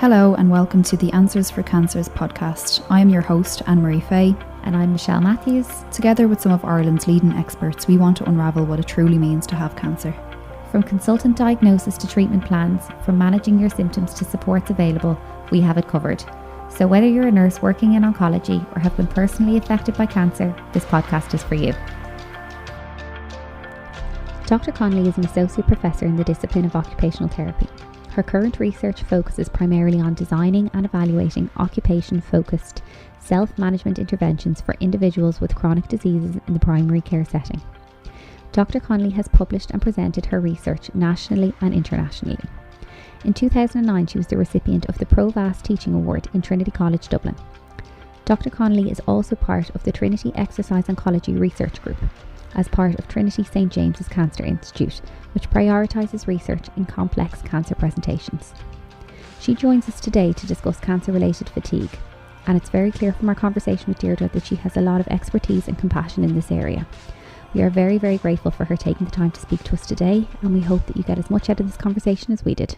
Hello and welcome to the Answers for Cancers podcast. I am your host, Anne-Marie Fay. And I'm Michelle Matthews. Together with some of Ireland's leading experts, we want to unravel what it truly means to have cancer. From consultant diagnosis to treatment plans, from managing your symptoms to supports available, we have it covered. So whether you're a nurse working in oncology or have been personally affected by cancer, this podcast is for you. Dr. Connolly is an associate professor in the discipline of occupational therapy. Her current research focuses primarily on designing and evaluating occupation-focused self-management interventions for individuals with chronic diseases in the primary care setting. Dr. Connolly has published and presented her research nationally and internationally. In 2009, she was the recipient of the Provast Teaching Award in Trinity College, Dublin. Dr. Connolly is also part of the Trinity Exercise Oncology Research Group, as part of Trinity St. James's Cancer Institute, which prioritises research in complex cancer presentations. She joins us today to discuss cancer-related fatigue, and it's very clear from our conversation with Deirdre that she has a lot of expertise and compassion in this area. We are very, very grateful for her taking the time to speak to us today, and we hope that you get as much out of this conversation as we did.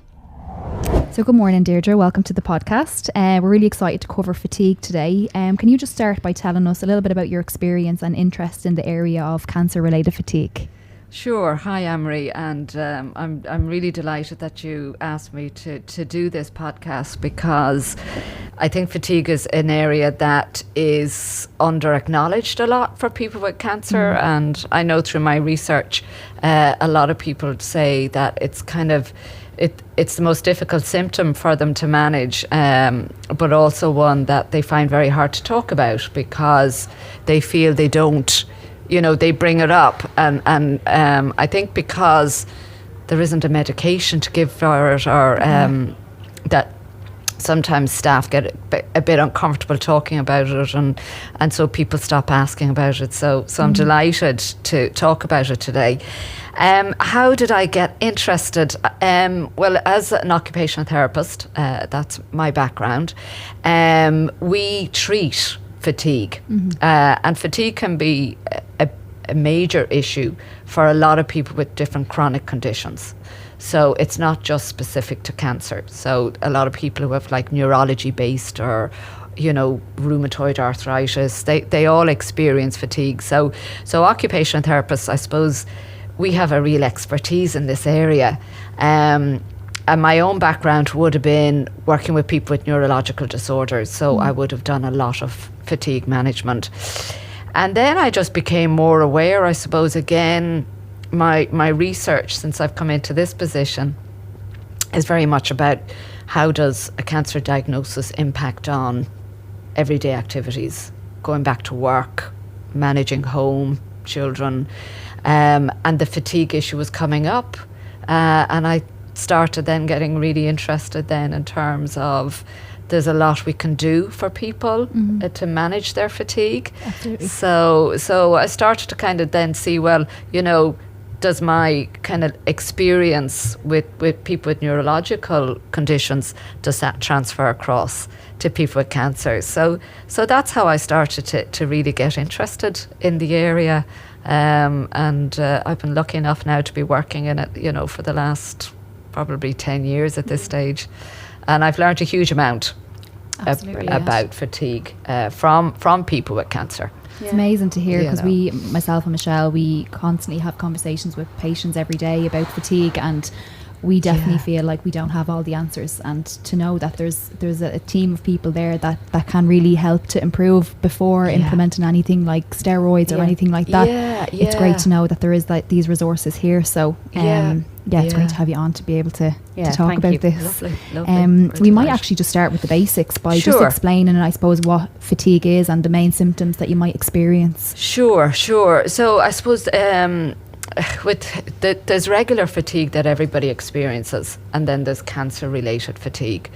So good morning, Deirdre. Welcome to the podcast. We're really excited to cover fatigue today. Can you just start by telling us a little bit about your experience and interest in the area of cancer-related fatigue? Sure. Hi, Anne-Marie, and I'm really delighted that you asked me to do this podcast, because I think fatigue is an area that is under-acknowledged a lot for people with cancer, and I know through my research a lot of people say that it's kind of it's the most difficult symptom for them to manage, but also one that they find very hard to talk about because they feel they don't, they bring it up. And I think because there isn't a medication to give for it, or that sometimes staff get a bit uncomfortable talking about it, and so people stop asking about it. So I'm delighted to talk about it today. How did I get interested? Well, as an occupational therapist, that's my background, we treat fatigue. And fatigue can be a major issue for a lot of people with different chronic conditions. So it's not just specific to cancer. So a lot of people who have like neurology based or rheumatoid arthritis, they all experience fatigue. So occupational therapists, I suppose, we have a real expertise in this area. And my own background would have been working with people with neurological disorders. So I would have done a lot of fatigue management. And then I just became more aware, I suppose, again, my research since I've come into this position is very much about how does a cancer diagnosis impact on everyday activities, going back to work, managing home, children, and the fatigue issue was coming up, and I started then getting really interested then in terms of there's a lot we can do for people to manage their fatigue. Absolutely. So I started to kind of then see, well, does my kind of experience with people with neurological conditions, does that transfer across to people with cancer? So that's how I started to really get interested in the area. And I've been lucky enough now to be working in it, for the last probably 10 years at this stage. And I've learned a huge amount about fatigue from people with cancer. It's amazing to hear, because myself and Michelle, we constantly have conversations with patients every day about fatigue, and we definitely feel like we don't have all the answers, and to know that there's a team of people there that can really help to improve before implementing anything like steroids or anything like that. It's great to know that there is these resources here. So it's great to have you on to be able to talk about this. Lovely. We might actually just start with the basics by just explaining, I suppose, what fatigue is and the main symptoms that you might experience. Sure. So I suppose there's regular fatigue that everybody experiences, and then there's cancer-related fatigue.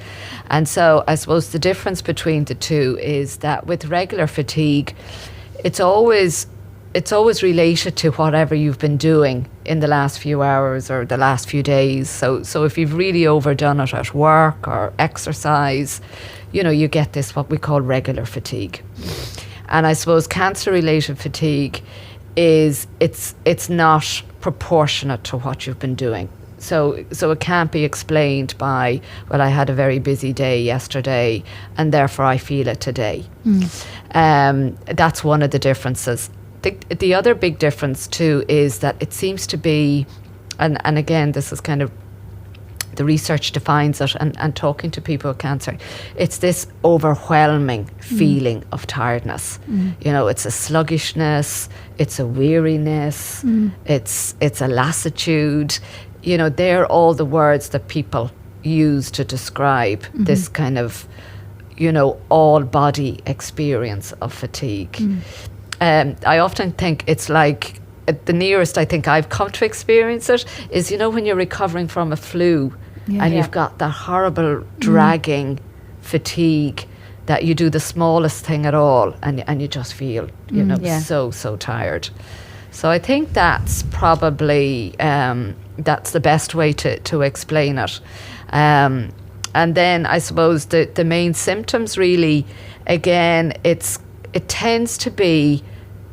And so I suppose the difference between the two is that with regular fatigue, it's always related to whatever you've been doing in the last few hours or the last few days. So if you've really overdone it at work or exercise, you get this what we call regular fatigue. And I suppose cancer-related fatigue is it's not proportionate to what you've been doing. So it can't be explained by, well, I had a very busy day yesterday and therefore I feel it today. That's one of the differences. The other big difference too is that it seems to be, and again, this is kind of, the research defines it, and talking to people with cancer, it's this overwhelming feeling of tiredness. You know, it's a sluggishness, it's a weariness, it's a lassitude. You know, they're all the words that people use to describe this kind of, you know, all body experience of fatigue. I often think it's like, the nearest I think I've come to experience it is, you know, when you're recovering from a flu and you've got that horrible dragging fatigue that you do the smallest thing at all and you just feel, you know, so tired. So I think that's probably, that's the best way to explain it. And then I suppose the main symptoms really, again, it tends to be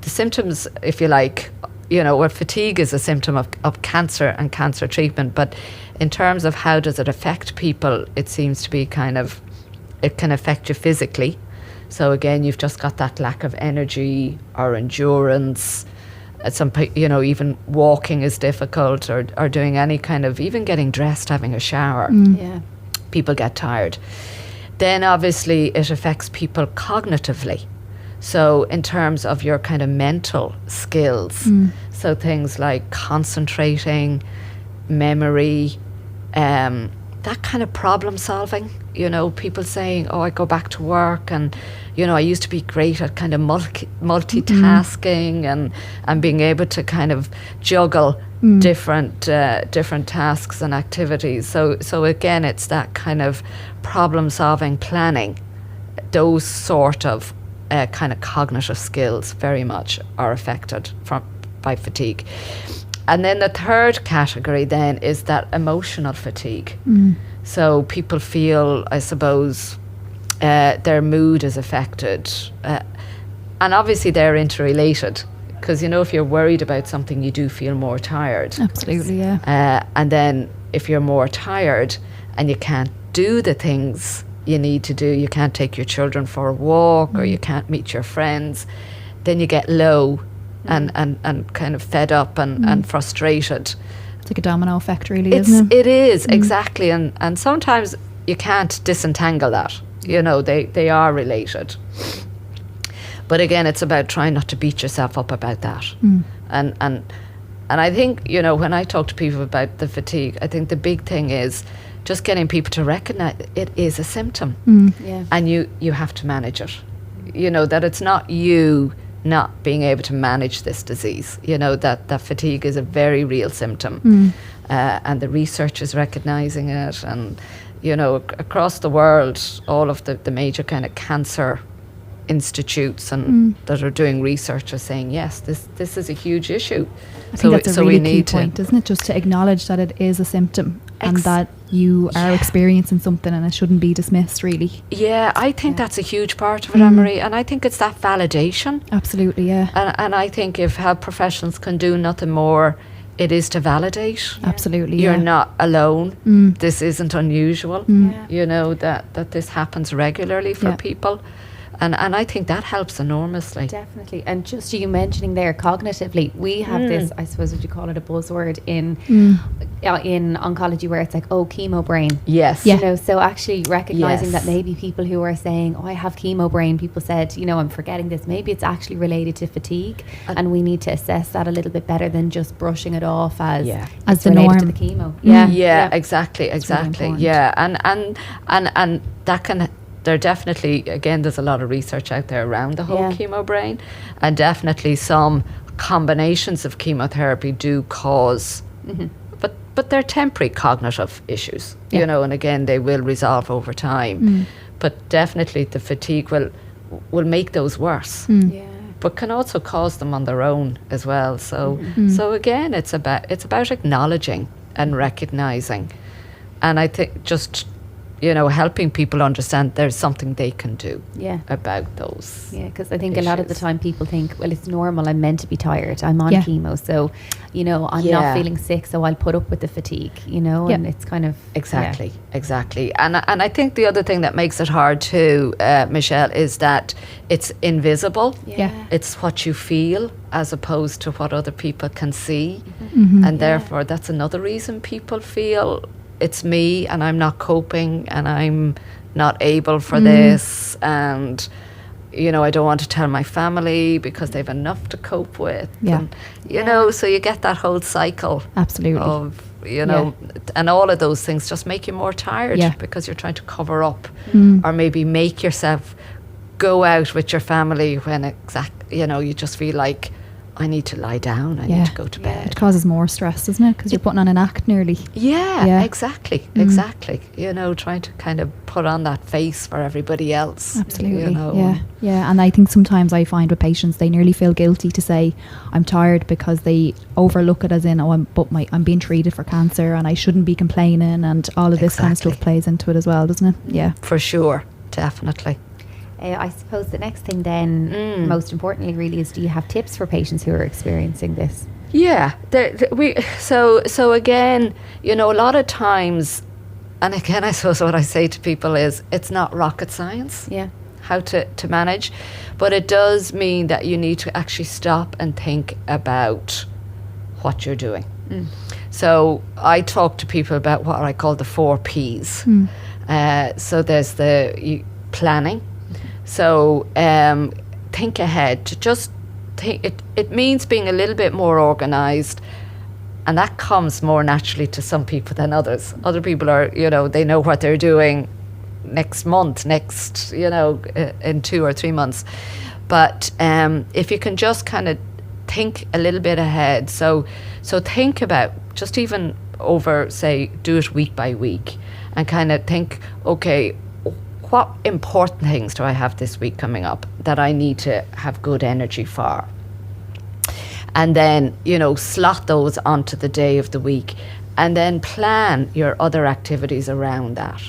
the symptoms, if you like, you know, where fatigue is a symptom of cancer and cancer treatment, but in terms of how does it affect people, it seems to be kind of, it can affect you physically. So again, you've just got that lack of energy or endurance. You know, even walking is difficult, or doing any kind of, even getting dressed, having a shower. People get tired. Then obviously it affects people cognitively. So in terms of your kind of mental skills, so things like concentrating, memory, that kind of problem solving, you know, people saying, oh, I go back to work and, you know, I used to be great at kind of multitasking and being able to kind of juggle different tasks and activities. So again, it's that kind of problem solving, planning, those sort of kind of cognitive skills very much are affected by fatigue. And then the third category then is that emotional fatigue. So people feel, I suppose, their mood is affected. And obviously they're interrelated, because, you know, if you're worried about something, you do feel more tired. Absolutely, yeah. And then if you're more tired and you can't do the things you need to do, you can't take your children for a walk or you can't meet your friends, then you get low and kind of fed up and frustrated. It's like a domino effect, really, isn't it? It is, exactly. And sometimes you can't disentangle that. You know, they are related. But again, it's about trying not to beat yourself up about that. And I think, you know, when I talk to people about the fatigue, I think the big thing is just getting people to recognize it is a symptom. And you have to manage it. You know, that it's not you not being able to manage this disease. You know, that fatigue is a very real symptom. And the research is recognizing it. And, you know, across the world, all of the major kind of cancer institutes and that are doing research are saying, yes, this is a huge issue. I think that's a really key point, isn't it? Just to acknowledge that it is a symptom and that you are experiencing something and it shouldn't be dismissed, really. Yeah, I think that's a huge part of it, Anne-Marie, and I think it's that validation. Absolutely, yeah. And I think if health professionals can do nothing more, it is to validate. Absolutely, You're not alone. This isn't unusual. You know, that this happens regularly for people. And I think that helps enormously. Definitely. And just you mentioning there, cognitively, we have this, I suppose, would you call it a buzzword in oncology, where it's like, oh, chemo brain. Yes. You know, so actually recognising that maybe people who are saying, oh, I have chemo brain, people said, you know, I'm forgetting this, maybe it's actually related to fatigue, and we need to assess that a little bit better than just brushing it off as the related norm to the chemo. Exactly. Really, and that can... There definitely, again, there's a lot of research out there around the whole chemo brain, and definitely some combinations of chemotherapy do cause, but they're temporary cognitive issues, you know, and again, they will resolve over time. But definitely the fatigue will make those worse, but can also cause them on their own as well. So again, it's about acknowledging and recognising, and I think just, helping people understand there's something they can do Yeah. about those. Yeah, because I think issues. a lot of the time people think, well, it's normal, I'm meant to be tired, I'm on Yeah. chemo, so, I'm Yeah. not feeling sick, so I'll put up with the fatigue, Yeah. and it's kind of... Exactly. And I think the other thing that makes it hard too, Michelle, is that it's invisible. Yeah. It's what you feel as opposed to what other people can see. Mm-hmm. And therefore, that's another reason people feel it's me and I'm not coping and I'm not able for this. And, I don't want to tell my family because they've enough to cope with. Yeah. And, so you get that whole cycle Absolutely. of, and all of those things just make you more tired Yeah. because you're trying to cover up or maybe make yourself go out with your family when you just feel like I need to lie down, I need to go to bed. It causes more stress, doesn't it? Because you're putting on an act nearly. Yeah. Exactly. Trying to kind of put on that face for everybody else. Absolutely. Yeah. And I think sometimes I find with patients, they nearly feel guilty to say, I'm tired, because they overlook it as in, I'm being treated for cancer and I shouldn't be complaining, and all of this kind of stuff plays into it as well, doesn't it? Yeah. For sure. Definitely. I suppose the next thing then, most importantly really, is do you have tips for patients who are experiencing this? Yeah, so again, a lot of times, and again, I suppose what I say to people is it's not rocket science. Yeah. How to manage, but it does mean that you need to actually stop and think about what you're doing. So I talk to people about what I call the 4 Ps. So there's the planning. So think ahead. To just think, it means being a little bit more organised, and that comes more naturally to some people than others. Other people are, they know what they're doing next month, in 2 or 3 months. But if you can just kind of think a little bit ahead, so think about just even over, say, do it week by week, and kind of think, okay, what important things do I have this week coming up that I need to have good energy for? And then, slot those onto the day of the week, and then plan your other activities around that.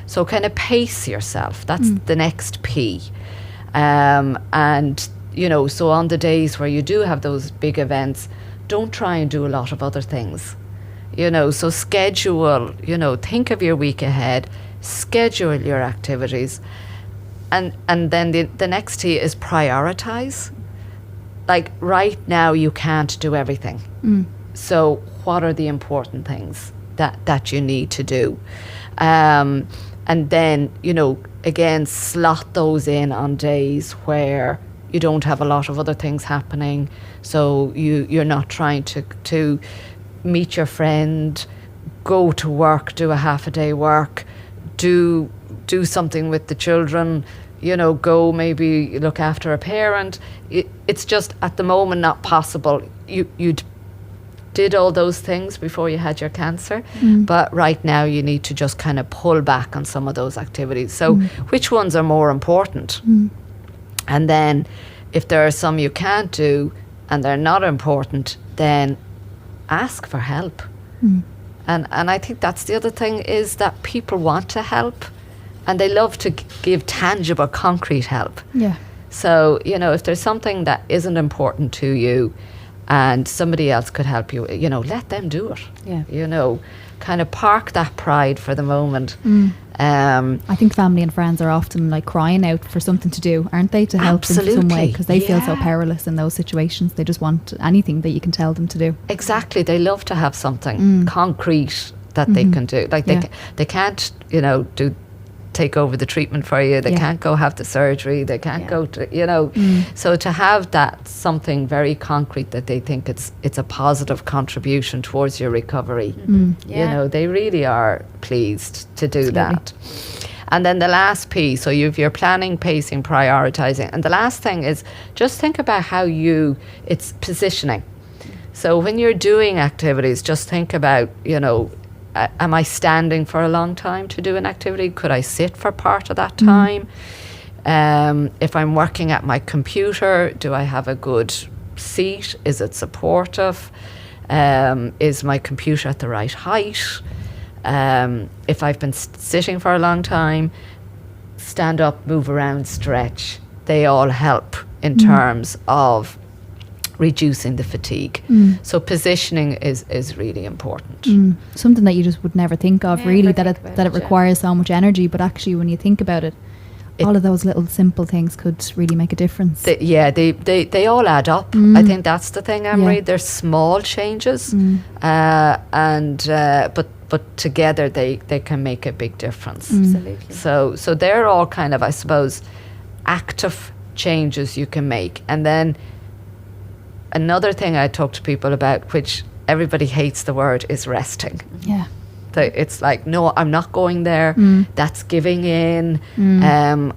So kind of pace yourself. That's the next P. And, so on the days where you do have those big events, don't try and do a lot of other things. So schedule, think of your week ahead, schedule your activities, and then the next T is prioritize. Like right now you can't do everything. So what are the important things that you need to do? And then, again, slot those in on days where you don't have a lot of other things happening. So you're not trying to meet your friend, go to work, do a half a day work, do something with the children, go maybe look after a parent. It's just at the moment not possible. You did all those things before you had your cancer, but right now you need to just kind of pull back on some of those activities. So which ones are more important? And then if there are some you can't do and they're not important, then ask for help. And I think that's the other thing, is that people want to help and they love to give tangible, concrete help. Yeah. So, if there's something that isn't important to you and somebody else could help you, let them do it. Yeah. Kind of park that pride for the moment. I think family and friends are often like crying out for something to do, aren't they, to help them in some way, because they feel so powerless in those situations. They just want anything that you can tell them to do. Exactly. They love to have something concrete that they can do. Like they can't, take over the treatment for you. They can't go have the surgery. They can't go to, So to have that something very concrete that they think it's a positive contribution towards your recovery, they really are pleased to do that. And then the last piece, so you've your planning, pacing, prioritizing. And the last thing is just think about how it's positioning. So when you're doing activities, just think about, am I standing for a long time to do an activity? Could I sit for part of that time? If I'm working at my computer, do I have a good seat? Is it supportive? Is my computer at the right height? If I've been sitting for a long time, stand up, move around, stretch. They all help in terms of reducing the fatigue. So positioning is really important. Something that you just would never think of, really, that it requires so much energy, but actually when you think about it, all of those little simple things could really make a difference. They all add up. I think that's the thing, Emery. They're small changes, but together they can make a big difference. Absolutely. So they're all kind of, I suppose, active changes you can make. And then another thing I talk to people about, which everybody hates the word, is resting. Yeah. It's like, no, I'm not going there. That's giving in.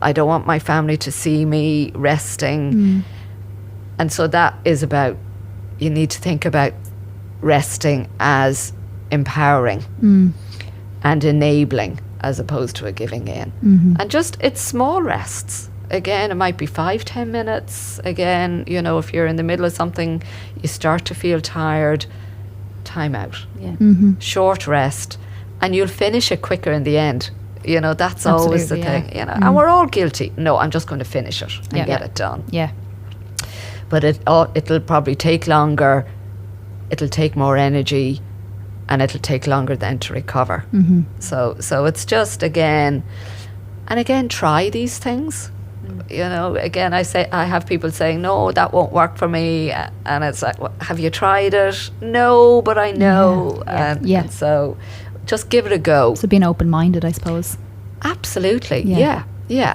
I don't want my family to see me resting. And so that is about, you need to think about resting as empowering and enabling as opposed to a giving in. And just, it's small rests. Again, it might be 5-10 minutes. Again, you know, if you're in the middle of something, you start to feel tired, time out. Short rest. And you'll finish it quicker in the end. You know, that's always the thing. You know, and we're all guilty. No, I'm just going to finish it and get it done. Yeah. But it'll probably take longer. It'll take more energy, and it'll take longer then to recover. So it's just again try these things. You know, again, I have people saying, no, that won't work for me, and it's like, well, have you tried it? No, but I know. And so just give it a go. So being open-minded, I suppose. Absolutely, yeah.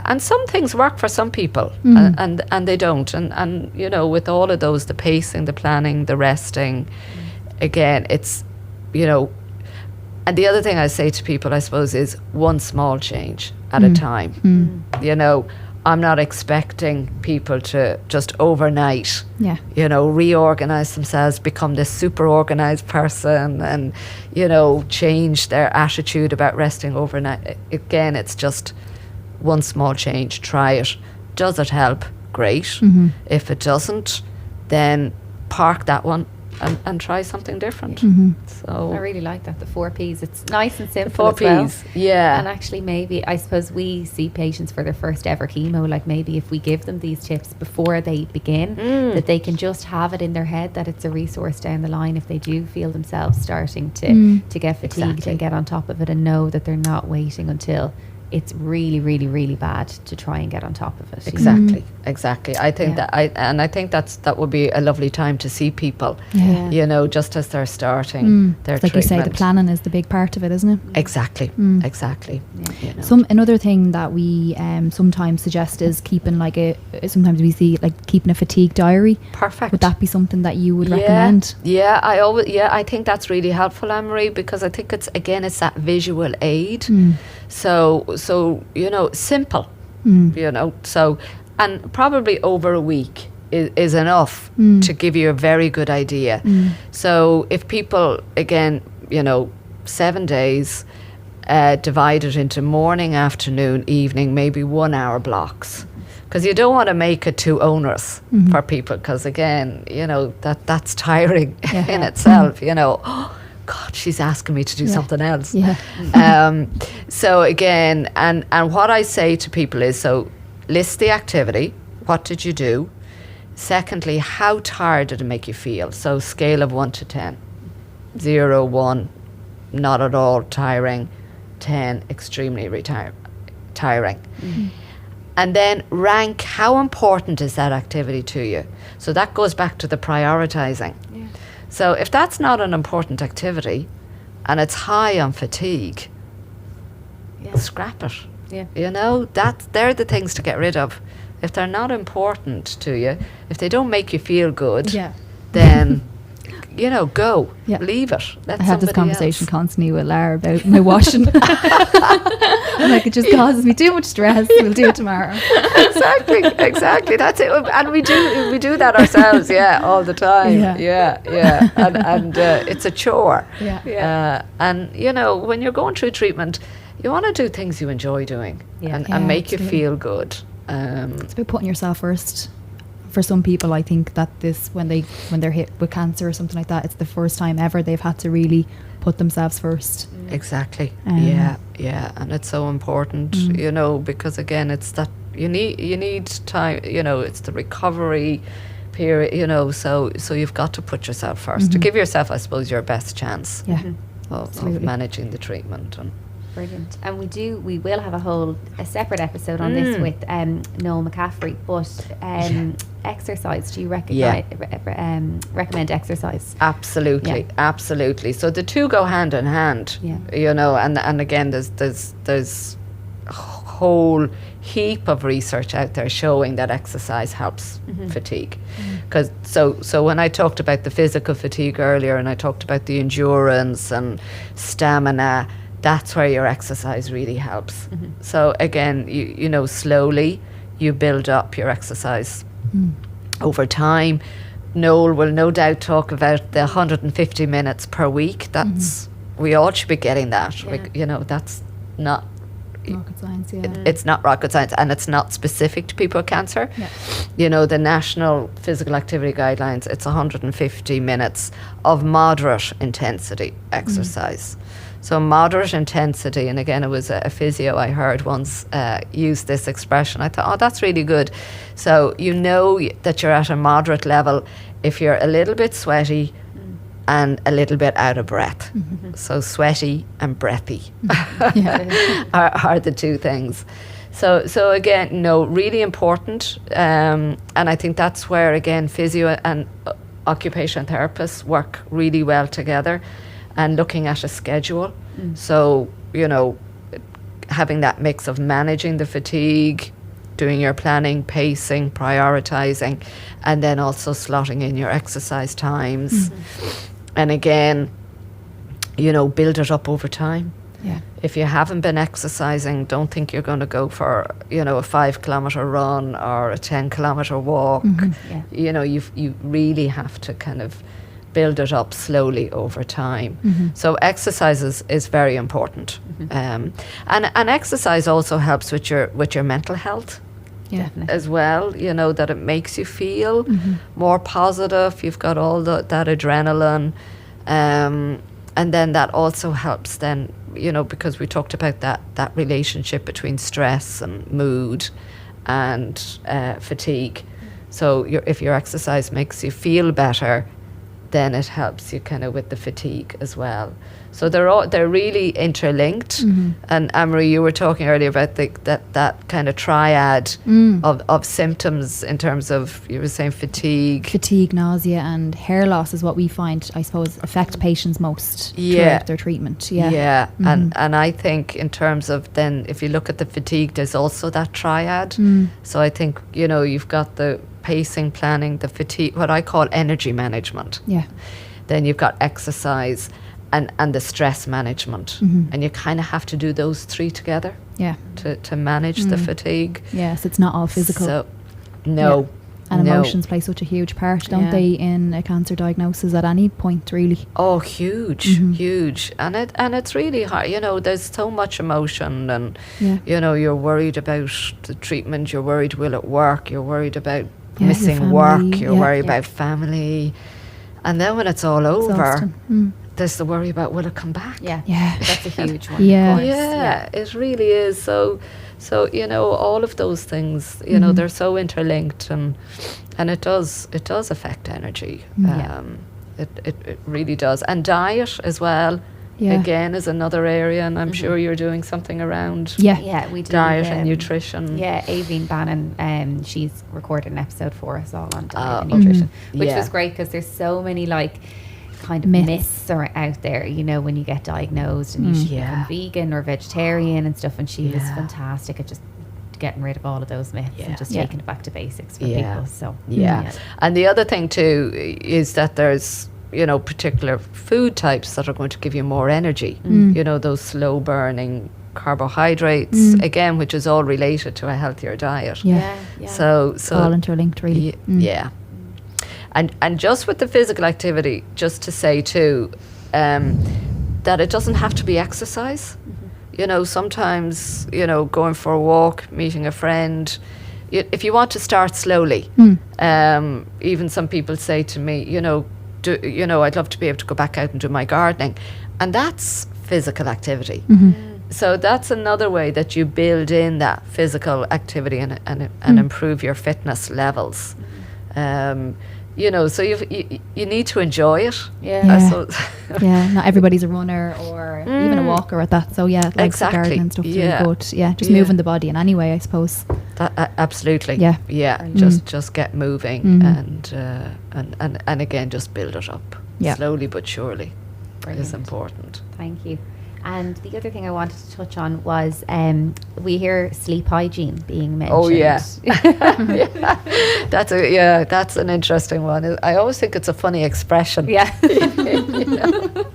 And some things work for some people, and they don't. And you know, with all of those, the pacing, the planning, the resting, again, it's, you know. And the other thing I say to people, I suppose, is one small change at a time. You know, I'm not expecting people to just overnight, you know, reorganize themselves, become this super organized person and, you know, change their attitude about resting overnight. Again, it's just one small change. Try it. Does it help? Great. If it doesn't, then park that one and try something different. So I really like that, the 4 Ps. It's nice and simple. 4 Ps, yeah. And actually, maybe, I suppose we see patients for their first ever chemo, like maybe if we give them these tips before they begin, that they can just have it in their head that it's a resource down the line if they do feel themselves starting to get fatigued and get on top of it, and know that they're not waiting until it's really, really, really bad to try and get on top of it. Exactly. I think I think that would be a lovely time to see people. You know, just as they're starting their like treatment. you say, the planning is the big part of it, isn't it? Exactly. You know. Another thing that we sometimes suggest is keeping sometimes we see like keeping a fatigue diary. Perfect. Would that be something that you would recommend? I think that's really helpful, Anne-Marie, because I think it's that visual aid. So you know, simple. You know, so, and probably over a week is enough to give you a very good idea. So if people, again, you know, 7 days, divided into morning, afternoon, evening, maybe 1 hour blocks. Because you don't want to make it too onerous for people, because again, you know, that's tiring in itself, you know. Oh, God, she's asking me to do something else. So again, and what I say to people is, so list the activity. What did you do? Secondly, how tired did it make you feel? So scale of 1 to 10. 0, 1, not at all tiring. 10, extremely tiring. And then rank how important is that activity to you. So that goes back to the prioritizing. So if that's not an important activity and it's high on fatigue, scrap it. You know, they're the things to get rid of. If they're not important to you, if they don't make you feel good, then you know, go. Leave it. Let I have this conversation else. Constantly with Lara about my washing. I'm like, it just causes me too much stress. We'll do it tomorrow. Exactly. That's it. And we do that ourselves. All the time. And it's a chore. And you know, when you're going through treatment, you want to do things you enjoy doing and make you feel good. It's about putting yourself first. For some people, I think that when they're hit with cancer or something like that, it's the first time ever they've had to really put themselves first. Exactly. Yeah, and it's so important, you know, because again, it's that you need time. You know, it's the recovery period. You know, so you've got to put yourself first to give yourself, I suppose, your best chance. Of managing the treatment. And brilliant. And we will have a separate episode on this with Noel McCaffrey, but exercise, do you recommend exercise? Absolutely. So the two go hand in hand, you know, and again, there's a whole heap of research out there showing that exercise helps fatigue. Because so when I talked about the physical fatigue earlier, and I talked about the endurance and stamina, that's where your exercise really helps. So again, you know, slowly you build up your exercise over time. Noel will no doubt talk about the 150 minutes per week. That's we all should be getting that. You know, that's not rocket science. It's not rocket science, and it's not specific to people with cancer. You know, the National Physical Activity Guidelines, it's 150 minutes of moderate intensity exercise. So moderate intensity, and again, it was a physio I heard once use this expression. I thought, oh, that's really good. So you know that you're at a moderate level if you're a little bit sweaty and a little bit out of breath. So sweaty and breathy are the two things. So again, no, really important. And I think that's where, again, physio and occupational therapists work really well together, and looking at a schedule. So, you know, having that mix of managing the fatigue, doing your planning, pacing, prioritizing, and then also slotting in your exercise times. And again, you know, build it up over time. If you haven't been exercising, don't think you're going to go for, you know, a 5-kilometer run or a 10-kilometer walk. You know, you really have to kind of build it up slowly over time. So exercise is very important. And exercise also helps with your mental health. As well, you know, that it makes you feel more positive. You've got all that adrenaline, and then that also helps then, you know, because we talked about that relationship between stress and mood and fatigue. So if your exercise makes you feel better, then it helps you kind of with the fatigue as well. So they're really interlinked. And Anne-Marie, you were talking earlier about that kind of triad of symptoms in terms of, you were saying fatigue, nausea, and hair loss is what we find, I suppose, affect patients most throughout their treatment. And I think in terms of then, if you look at the fatigue, there's also that triad. So I think, you know, you've got the pacing, planning, the fatigue, what I call energy management. Then you've got exercise and the stress management. And you kind of have to do those three together to manage the fatigue. Yes, it's not all physical. So, no. And emotions play such a huge part, don't they, in a cancer diagnosis at any point, really? Oh, huge. And it's really hard. You know, there's so much emotion, and, you know, you're worried about the treatment, you're worried, will it work? You're worried about missing work, you're worried about family. And then when it's all over, there's the worry about, will it come back? That's a huge one. It really is. So you know, all of those things, you know, they're so interlinked, and it does affect energy. It really does. And diet as well, again, is another area, and I'm sure you're doing something around we do diet and nutrition. Aveen Bannon, she's recorded an episode for us all on diet and nutrition, which was great, because there's so many like kind of myths are out there, you know, when you get diagnosed and you should become vegan or vegetarian and stuff, and she was fantastic at just getting rid of all of those myths and just taking it back to basics for people. So and the other thing too is that there's, you know, particular food types that are going to give you more energy. You know, those slow burning carbohydrates, again, which is all related to a healthier diet. So all interlinked, really. And just with the physical activity, just to say too, that it doesn't have to be exercise. You know, sometimes, you know, going for a walk, meeting a friend, if you want to start slowly, even some people say to me, you know, I'd love to be able to go back out and do my gardening. And that's physical activity. Mm-hmm. So that's another way that you build in that physical activity and improve your fitness levels. You know, so you need to enjoy it. Yeah. Yeah, not everybody's a runner or even a walker at that. So yeah, like the garden and stuff. Yeah. Really good. Yeah, just moving the body in any way, I suppose. Absolutely. Yeah. Yeah. Just get moving and again just build it up slowly but surely. Brilliant. Is important. Thank you. And the other thing I wanted to touch on was we hear sleep hygiene being mentioned. Oh yeah. That's an interesting one. I always think it's a funny expression. Yeah. You know?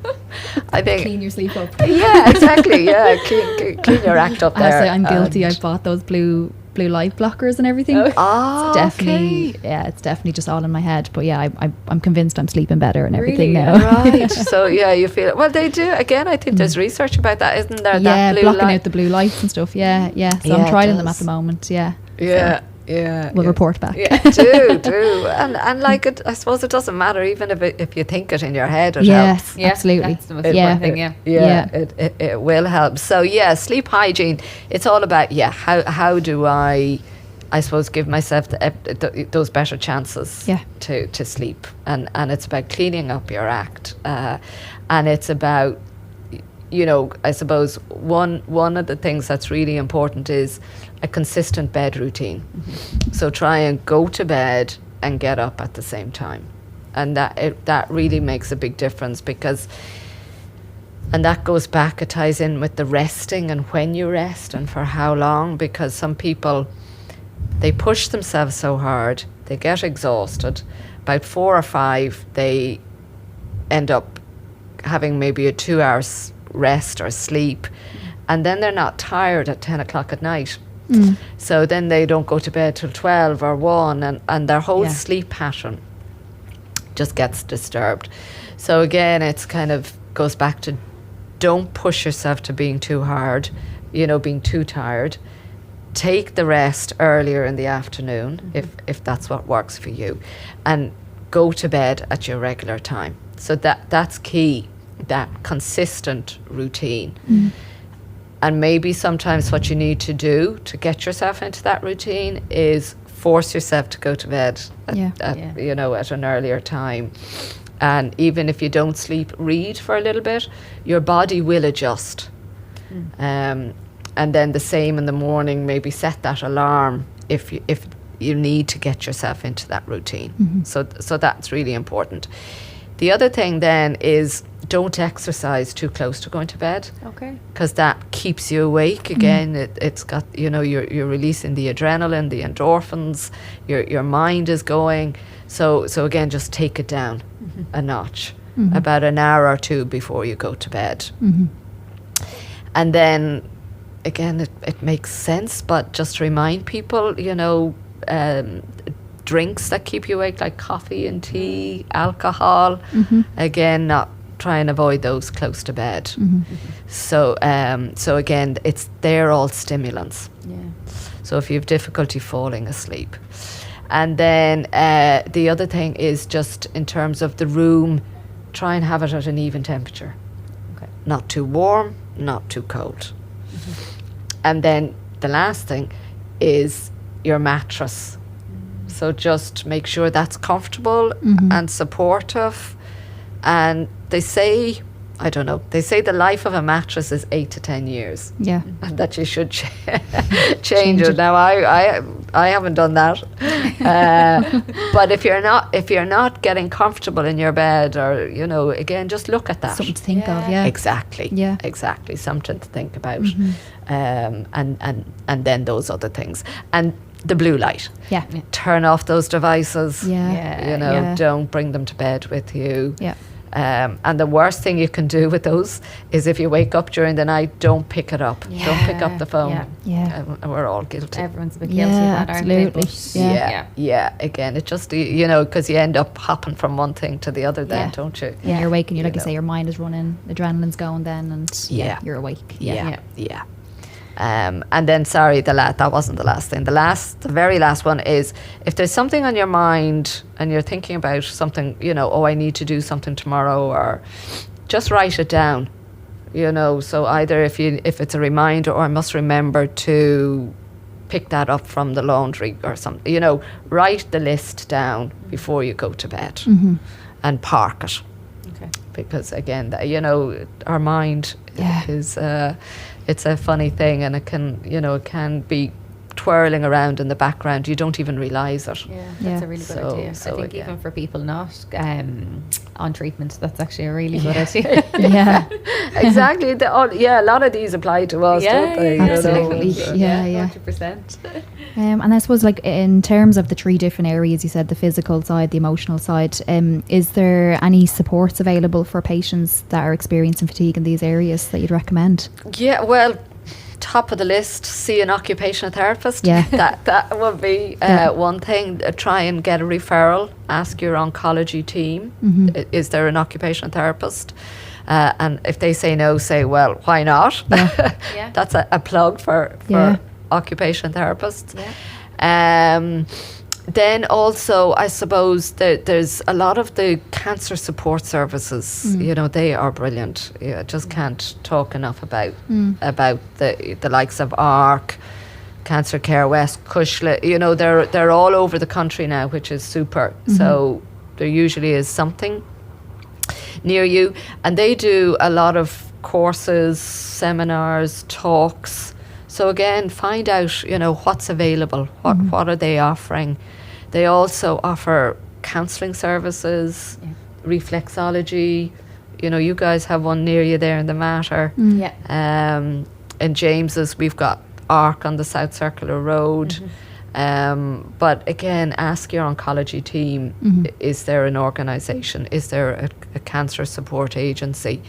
I think Clean your sleep up. Yeah, exactly. Yeah, clean your act up I have to there. say I'm guilty. I've bought those blue light blockers and everything. Oh, It's definitely it's definitely just all in my head. But yeah, I'm convinced I'm sleeping better and everything Really? now. Right. So yeah, you feel it. Well, they do. Again, I think there's research about that, isn't there? Yeah, That blue blocking light. out the blue lights and stuff. Yeah. So Yeah, I'm it trialing them at does. the moment. Yeah. Yeah. We'll report back. Yeah, do. And like it, I suppose it doesn't matter even if you think it in your head. It helps. Yeah, absolutely. that's the most important thing. Yeah. It will help. So yeah, sleep hygiene. It's all about how do I suppose give myself those better chances to sleep, and it's about cleaning up your act, and it's about, you know, I suppose one of the things that's really important is a consistent bed routine. So try and go to bed and get up at the same time, and that really makes a big difference, because, and that goes back, it ties in with the resting and when you rest and for how long, because some people, they push themselves so hard, they get exhausted. About 4 or 5, they end up having maybe a 2 hours rest or sleep, and then they're not tired at 10 o'clock at night. So then they don't go to bed till 12 or 1, and their whole sleep pattern just gets disturbed. So again, it's kind of goes back to, don't push yourself to being too hard, you know, being too tired. Take the rest earlier in the afternoon, if that's what works for you, and go to bed at your regular time. So that's key, that consistent routine. And maybe sometimes what you need to do to get yourself into that routine is force yourself to go to bed you know, at an earlier time. And even if you don't sleep, read for a little bit. Your body will adjust. And then the same in the morning, maybe set that alarm if you need to get yourself into that routine. So that's really important. The other thing then is, don't exercise too close to going to bed. Okay. Because that keeps you awake. Again, it's got, you know, you're releasing the adrenaline, the endorphins, your mind is going. So again, just take it down a notch, about an hour or 2 before you go to bed. And then, again, it makes sense, but just remind people, you know, drinks that keep you awake, like coffee and tea, alcohol, again, not try and avoid those close to bed. So again, they're all stimulants. So if you have difficulty falling asleep. And then the other thing is, just in terms of the room, try and have it at an even temperature. Not too warm, not too cold. And then the last thing is your mattress. So just make sure that's comfortable and supportive. And they say, I don't know, they say the life of a mattress is 8 to 10 years. Yeah. And that you should change it. Now, I haven't done that. But if you're not getting comfortable in your bed, or, you know, again, just look at that. Something to think of, yeah. Exactly. Yeah. Exactly. Something to think about. And then those other things. And the blue light. Yeah. Turn off those devices. You know, don't bring them to bed with you. Yeah. And the worst thing you can do with those is, if you wake up during the night, don't pick it up. Don't pick up the phone. We're all guilty. Everyone's a bit guilty of that, absolutely. Yeah. Again, it just, you know, because you end up hopping from one thing to the other then, don't you? Yeah, you're waking, like you say, your mind is running, adrenaline's going then, and you're awake. Yeah. And then, sorry, that wasn't the last thing. The very last one is, if there's something on your mind and you're thinking about something, you know, I need to do something tomorrow, or just write it down, so either if it's a reminder, or I must remember to pick that up from the laundry or something, write the list down before you go to bed and park it. Okay. Because again, our mind is it's a funny thing, and it can be twirling around in the background. You don't even realise it. Yeah, that's a really good idea. I think even for people not on treatment, that's actually a really good idea. Yeah. Exactly. A lot of these apply to us, don't they? Absolutely. Yeah. 100%. And I suppose, like, in terms of the 3 different areas, you said the physical side, the emotional side, is there any supports available for patients that are experiencing fatigue in these areas that you'd recommend? Yeah, well, top of the list, see an occupational therapist. Yeah. That would be one thing. Try and get a referral. Ask your oncology team, is there an occupational therapist? And if they say no, say, well, why not? Yeah. That's a plug for occupational therapists. Yeah. Then also, I suppose there's a lot of the cancer support services. They are brilliant. Just can't talk enough about the likes of ARC, Cancer Care West, Cushla. They're all over the country now, which is super. So there usually is something near you, and they do a lot of courses, seminars, talks. So again, find out what's available, what are they offering. They also offer counselling services, reflexology. You guys have one near you there in the Mater. In James's, we've got ARC on the South Circular Road. But again, ask your oncology team, is there an organisation? Is there a cancer support agency?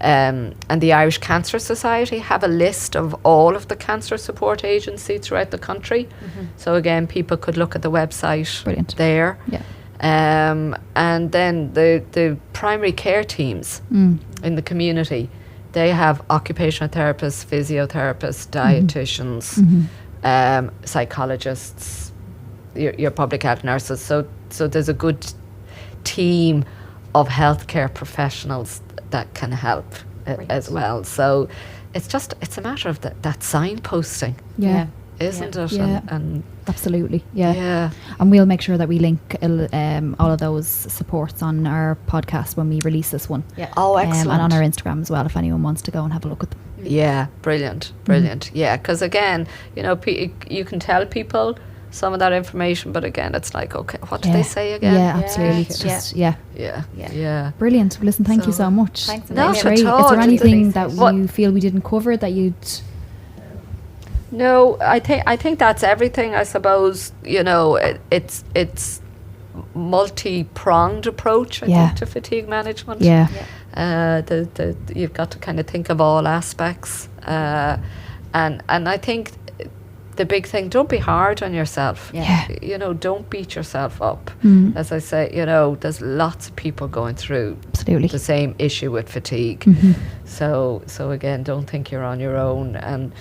And the Irish Cancer Society have a list of all of the cancer support agencies throughout the country. So again, people could look at the website there. Yeah. And then the primary care teams in the community, they have occupational therapists, physiotherapists, dietitians, psychologists, your public health nurses. So there's a good team of healthcare professionals that can help as well. So it's a matter of that signposting, isn't it? Yeah. And absolutely, yeah. And we'll make sure that we link all of those supports on our podcast when we release this one. Yeah. Oh, excellent. And on our Instagram as well, if anyone wants to go and have a look at them. Yeah, brilliant. Yeah, because again, you can tell people some of that information, but again, it's like, okay, what do they say again? Yeah, absolutely. It's just Yeah. Brilliant. Well, listen, thank you so much. Thanks. Not That's at great. all. Is there anything that What? you feel we didn't cover that you'd? No, I think that's everything. I suppose it's multi-pronged approach. I think to fatigue management. Yeah. You've got to kind of think of all aspects, and I think the big thing, don't be hard on yourself. Don't beat yourself up. As I say, there's lots of people going through the same issue with fatigue. So again, don't think you're on your own, and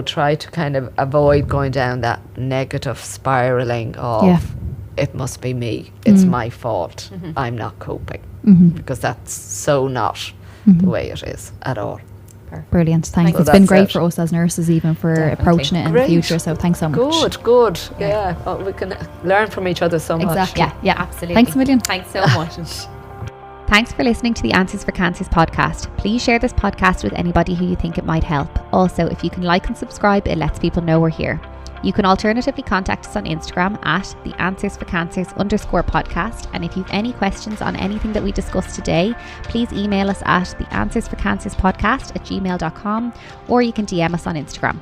try to kind of avoid going down that negative spiraling of it must be me, it's my fault, I'm not coping, because that's so not the way it is at all. Brilliant. Thanks. So It's been that's great it. for us as nurses, even for approaching it in Great. the future. So thanks so much. Good. Yeah. Well, we can learn from each other so much. Exactly. Yeah, absolutely. Thanks a million. Thanks so much. Thanks for listening to the Answers for Cancers podcast. Please share this podcast with anybody who you think it might help. Also, if you can like and subscribe, it lets people know we're here. You can alternatively contact us on Instagram at the @answersforcancers_podcast. And if you've any questions on anything that we discussed today, please email us at the answersforcancerspodcast@gmail.com, or you can DM us on Instagram.